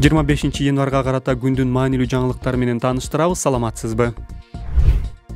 25 январга карата күндүн маанилүү жаңылыктары менен тааныштырабыз. Саламатсызбы?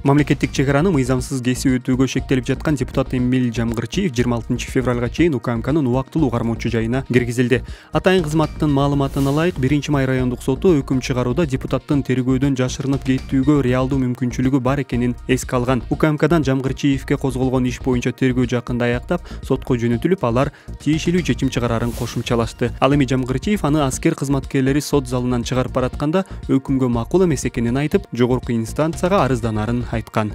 Мамлекеттик чек араны мыйзамсыз кесип өтүүгө шектелип жаткан депутат Эмил Жамгырчиев 26 февралга чейин УКМКнын убактылуу кармоочу жайына киргизилди. Атайын кызматтын маалыматына ылайык 1-май райондук соту өкүм чыгарууда депутаттын тергөөдөн жашырынып кетүүгө реалдуу мүмкүнчүлүгү бар экенин эске алган. УКМКдан Жамгырчиевке козголгон иш боюнча тергөө жакында аяктап, сотко жөнөтүлүп, алар тиешелүү чечим чыгарарын кошумчалашты. Ал эми Жамгырчиев аны аскер кызматкерлери сот залынан чыгарып баратканда өкүмгө макул эмес экенин айтып, жогорку инстанцияга арызданарын айткан.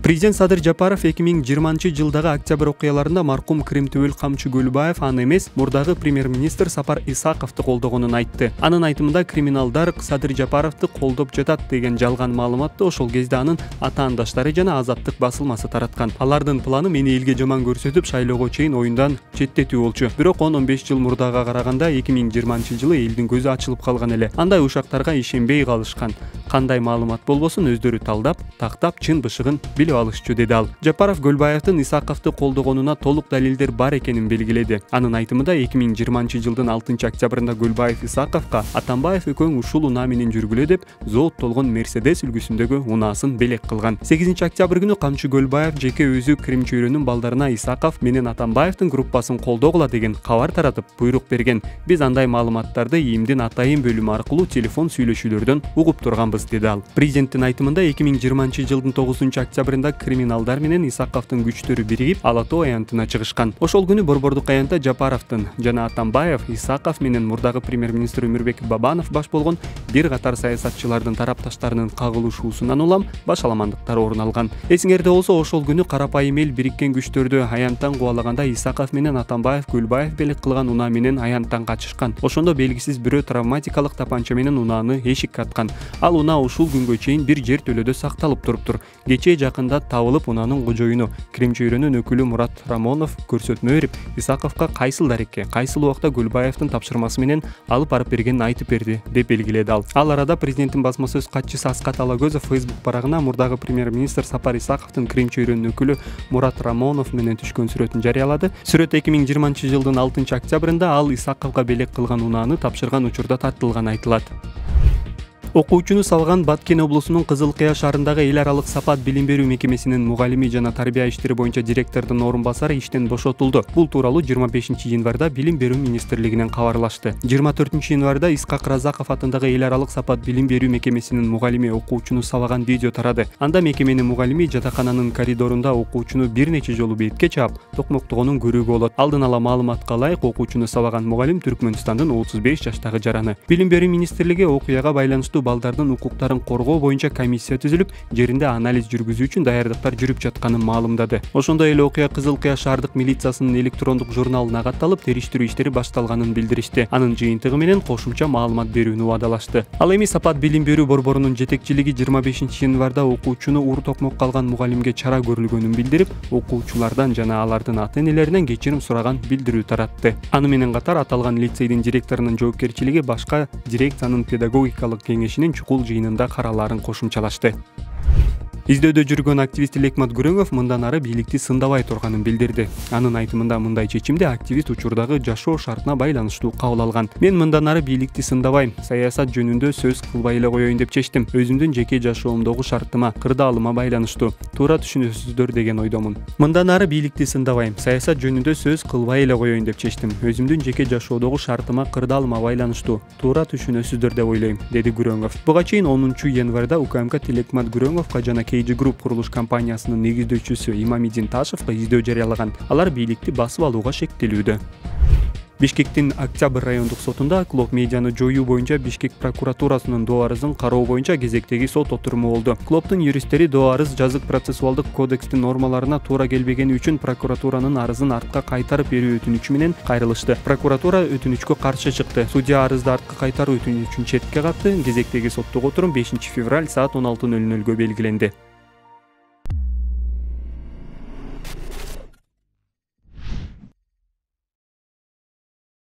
Президент Садыр Жапаров 2020-жылдагы октябрь окуяларында маркум Кремтөбөл Камчы Көлбаев аны эмес, мурдагы премьер-министр Сапар Исаковду колдогонун айтты. Анын айтымында криминалдар Садыр Жапаровду колдоп жатат деген жалган маалыматты ошол кезде анын ата-андаштары жана Азаттык басылмасы тараткан. Алардын планы мени элге жаман көрсөтүп, шайлоого чейин оюндан четтетүү болчу. Бирок 10-15 жыл мурдага караганда 2020-жылы элдин көзү ачылып калган эле. Андай ушактарга ишенбей калышкан. Кандай маалымат болбосун өздөрү талдап, тактап, чын бышыгын билип алышчу, деди ал. Жапаров Көлбаевдин Исаковду колдогонуна толук далилдер бар экенин белгиледи. Анын айтымында 2020-жылдын 6 октябрында Көлбаев Исаковго Атамбаев экөөң ушул унаа менен жүргүлө деп зооттолгон Мерседес үлгүсүндөгү унаасын белек кылган. 8 октябрь күнү Камчы Көлбаев жеке өзү Кремчөйрөнүн балдарына Исаков менен Атамбаевдин группасын колдогула деген кабар таратып, буйрук берген. Биз андай маалыматтарды ИИМдин атайын бөлүмү аркылуу телефон сүйлөшүүлөрдөн угуп турганбыз, деди ал. Президенттин айтымында 2020-жылдын 9 октябрында криминалдар менен Исаковдун күчтөрү биригип, Ала Тоо аянтына чыгышкан. Ошол күнү Борбордук аянтта Жапаровдун жана Атамбаев, Исаков менен мурдагы премьер-министр Өмүрбек Бабанов баш болгон бир катар саясатчылардын тарапташтарынын кагылышуусунан улам баш аламандыктар орун алган. Эсиңерде болсо, ошол күнү карапайым эл бириккен күчтөрдү аянттан кубалаганда Исаков менен Атамбаев Көлбаев белек кылган унаа менен аянттан качышкан. Ошондо белгисиз бирөө травматикалык тапанча менен унааны эшикке аткан. Ал унаа ушул күнгө чейин бир жер төлөдө сакталып туруптур. Кечээ жакында табылып, унаанын кожоюну Кремчөйрөнүн өкүлү Мурат Рамонов көрсөтмө берип, Исаковго кайсыл дарекке, кайсыл убакта Көлбаевдин тапшырмасы менен алып барып бергенин айтып берди, деп белгиледи ал. Ал арада президенттин басма сөз катчысы Аскат Алагөзов Facebook барагына мурдагы премьер-министр Сапар Исаковдун Кремчөйрөнүн өкүлү Мурат Рамонов менен түшкөн сүрөтүн жарыялады. Сүрөт 2020-жылдын 6 октябрында ал Исаковго белек кылган унааны тапшырган учурда тартылганы айтылат. Окуучуну салган Баткен облусунун Кызыл Кыя шаарындагы эл аралык сапат билим берүү мекемесинин мугалими жана тарбия иштери боюнча директордун орун басары иштен бошотулду. Бул тууралуу 25 январда Билим берүү министрлигинен кабарлашты. 24 январда Исхак Разаков атындагы эл аралык сапат билим берүү мекемесинин мугалими окуучуну сабаган видео тарады. Анда мекеменин мугалими жатакананын коридорунда окуучуну бир нече жолу бетке чаап, токмоктогонун көрүүгө болот. Алдын ала маалыматка ылайык, окуучуну сабаган мугалим Түркмөнстандын 35 жаштагы жараны. Билим берүү министрлиги окуяга байланыштуу балдардын укуктарын коргоо боюнча комиссия түзүлүп, жеринде анализ жүргүзүү үчүн даярдыктар жүрүп жатканын маалымдады. Ошондой эле окуя Кызыл Кыя шаардык милициясынын электрондук журналына катталып, териштирүү иштери башталганын билдиришти. Анын жыйынтыгы менен кошумча маалымат берүүнү убадалашты. Ал эми сапат билим берүү борборунун жетекчилиги 25 январда окуучуну ур токмок калган мугалимге чара көрүлгөнүн билдирип, окуучулардан жана алардын ата-энелеринен кечирим сураган билдирүү таратты. Аны менен катар аталган лицейдин директорунун жоопкерчилиги башка дирекциянын педагогикалык кеңешинин чукул жыйынында караларын кошумчалашты. Издөөдө жүргөн активист Лекмат Күрөңов мындан ары бийликти сындабай турганын билдирди. Анын айтымында мындай чечимди активист учурдагы жашоо шартына байланыштуу кабыл алган. Мен мындан ары бийликти сындабайм, саясат жөнүндө сөз кылбай эле коеюн деп чечтим. Өзүмдүн жеке жашоомдогу шартыма, кырдаалыма байланыштуу. Туура түшүнөсүздөр деген ойдомун. Мындан ары бийликти сындабайм, саясат жөнүндө сөз кылбай эле коеюн деп чечтим. Өзүмдүн жеке жашоодогу шартыма, кырдаалыма байланыштуу. Туура түшүнөсүздөр деп ойлойм, деди Күрөңов. Буга чейин 10 январда УКМК Лекмат Күрөңовго жана KG Group курулуш компаниясынын негиздөөчүсү Имамидин Ташевго издөө жарыялаган. Алар бийликти басып алууга шектелүүдө. Бишкектин Октябрь райондук сотунда Клок медианы жоюу боюнча Бишкек прокуратурасынын доо арызын кароо боюнча кезектеги сот отуруму болду. Клоптун юристтери доо арыз жазык процессуалдык кодекстин нормаларына туура келбегени үчүн прокуратуранын арызын артка кайтарып берүү өтүнүчү менен кайрылышты. Прокуратура өтүнүчкө каршы чыкты. Судья арызды артка кайтаруу өтүнүчүн четке катты. Кезектеги соттук отурум 5 февраль саат 16:00 белгиленди.